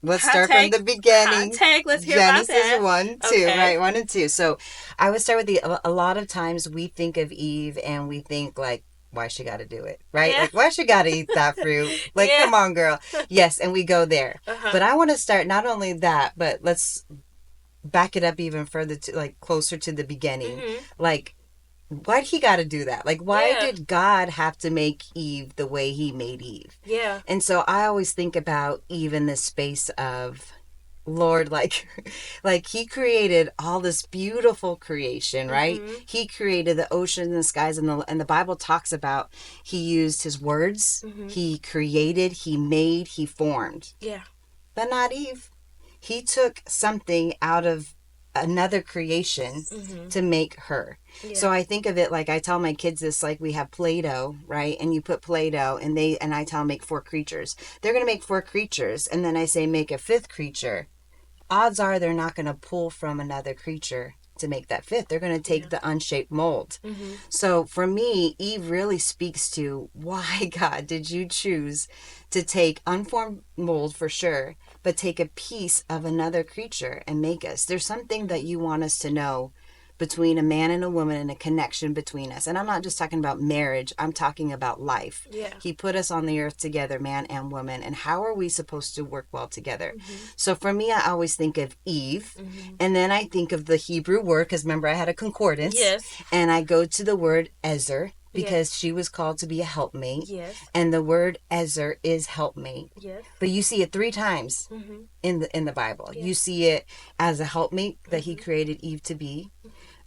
Let's Hot start from take. the Hot beginning. take. Let's hear about Genesis that. 1, 2, Okay. right? 1 and 2. So I would start with a lot of times we think of Eve and we think like, why she got to do it, right? Yeah. Like, why she got to eat that fruit? Like, Yeah. come on, girl. Yes, and we go there. Uh-huh. But I want to start not only that, but let's back it up even further to like closer to the beginning. Mhm. Like, why'd he got to do that? Like, why Yeah. did God have to make Eve the way he made Eve? Yeah. And so I always think about Eve in this space of, Lord, like, like he created all this beautiful creation, right? Mhm. He created the oceans and the skies, and the Bible talks about he used his words, Mhm. he created, he made, he formed, Yeah. but not Eve. He took something out of another creation Mhm. to make her. Yeah. So I think of it like I tell my kids this, like we have Play-Doh, right? And you put Play-Doh and I tell them make four creatures. They're going to make four creatures and then I say make a fifth creature. Odds are they're not going to pull from another creature to make that fifth. They're going to take Yeah. the unshaped mold. Mhm. So for me, Eve really speaks to why, God, did you choose to take unformed mold for sure, but take a piece of another creature and make us? There's something that Mhm. you want us to know between a man and a woman and a connection between us. And I'm not just talking about marriage, I'm talking about life. Yeah. He put us on the earth together, man and woman. And how are we supposed to work well together? Mhm. So for me, I always think of Eve. Mhm. And then I think of the Hebrew word, because remember, I had a concordance. Yes. And I go to the word ezer, because Yes. she was called to be a helpmate. Yes. And the word ezer is helpmate. Yes. But you see it three times Mhm. in the Bible. Yeah. You see it as a helpmate that he Mhm. created Eve to be,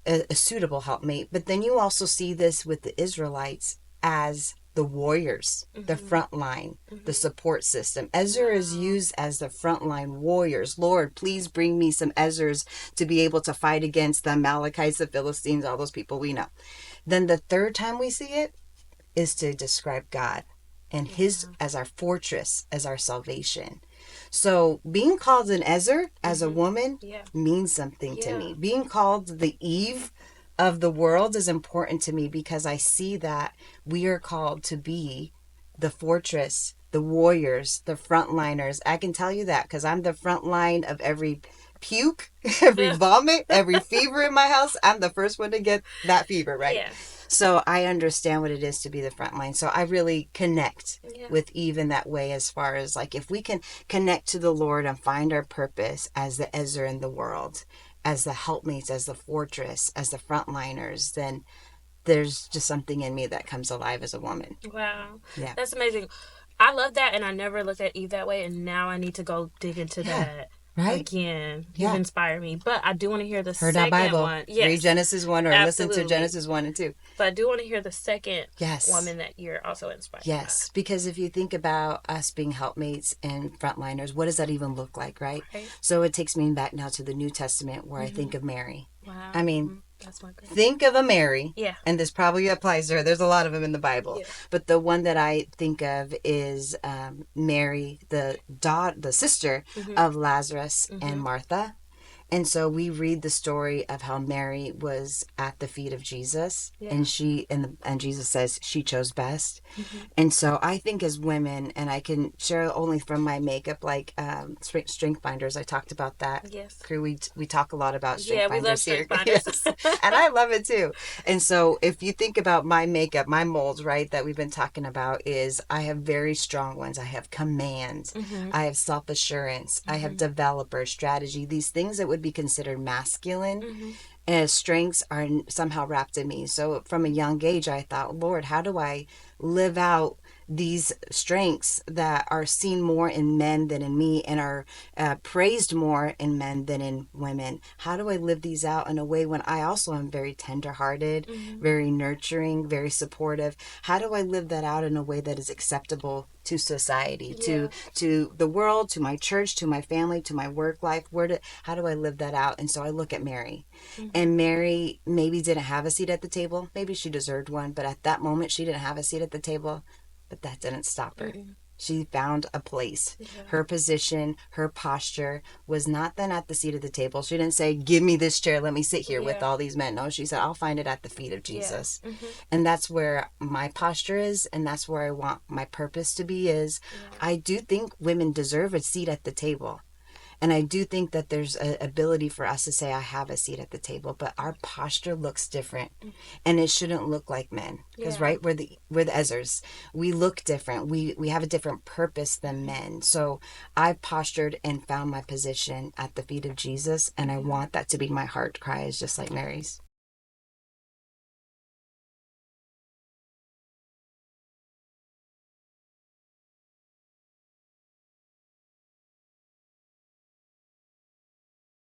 a suitable helpmate. But then you also see this with the Israelites as the warriors, the Mhm. front line, the Mhm. support system. Ezer is Wow. used as the frontline warriors. Lord, please bring me some Ezers to be able to fight against the Amalekites, the Philistines, all those people we know. Then the third time we see it is to describe God and his Wow. as our fortress, as our salvation. So being called an Ezer as a Mhm. woman Yeah. means something to Yeah. me. Being called the Eve of the world is important to me because I see that we are called to be the fortress, the warriors, the frontliners. I can tell you that because I'm the front line of every puke, every Yeah. vomit, every fever in my house. I'm the first one to get that fever, right? Yeah. So I understand what it is to be the front line. So I really connect Yeah. with Eve in that way, as far as like if we can connect to the Lord and find our purpose as the Ezer in the world, as the helpmates, as the fortress, as the frontliners, then there's just something in me that comes alive as a woman. Wow. Yeah. That's amazing. I love that, and I never looked at Eve that way, and now I need to go dig into Yeah. that Right? again. You've Yeah. inspired me. But I do want to hear the Heard that second Bible. one. Read Yes, Genesis 1 or listen to absolutely. Genesis 1 and 2. But I do want to hear the second Yes. woman that you're also inspired by. Yes, because if you think about us being helpmates and frontliners, what does that even look like, right? Right? So it takes me back now to the New Testament where I Mm-hmm. think of Mary. Wow. I mean, Mm-hmm. That's my girl. think of a Mary, Yeah. and this probably applies to her. There's a lot of them in the Bible, Yeah. but the one that I think of is Mary, the sister Mm-hmm. of Lazarus and Mm-hmm. Martha. And so we read the story of how Mary was at the feet of Jesus, Yeah. and and Jesus says she chose best. Mm-hmm. And so I think as women, and I can share only from my makeup, like strength finders. I talked about that Yes. crew. We talk a lot about strength Yeah, we love finders here. strength finders. Yes, and I love it too. And so if you think about my makeup, my molds, right, that we've been talking about, is I have very strong ones. I have command, Mm-hmm. I have self assurance, I have Mm-hmm. developer strategy. These things that would be considered masculine Mm-hmm. strengths are somehow wrapped in me. So from a young age, I thought, Lord, how do I live out these strengths that are seen more in men than in me and are praised more in men than in women? How do I live these out in a way when I also am very tenderhearted, Mm-hmm. very nurturing, very supportive? How do I live that out in a way that is acceptable to society, Yeah. to the world, to my church, to my family, to my work life? How do I live that out? And so I look at Mary, Mm-hmm. and Mary maybe didn't have a seat at the table. Maybe she deserved one, but at that moment she didn't have a seat at the table. But that didn't stop her. Mm-hmm. She found a place. Yeah. Her position, her posture was not then at the seat of the table. She didn't say, give me this chair, let me sit here with Yeah. all these men. No, she said, I'll find it at the feet of Yeah. Jesus. Mm-hmm. And that's where my posture is, and that's where I want my purpose to be is Yeah. I do think women deserve a seat at the table. And I do think that there's an ability for us to say, I have a seat at the table, but our posture looks different. And it shouldn't look like men. Because, Yeah. right, we're the ezers. We look different. We have a different purpose than men. So I've postured and found my position at the feet of Jesus. And I Yeah. want that to be my heart cry, is just like Mary's.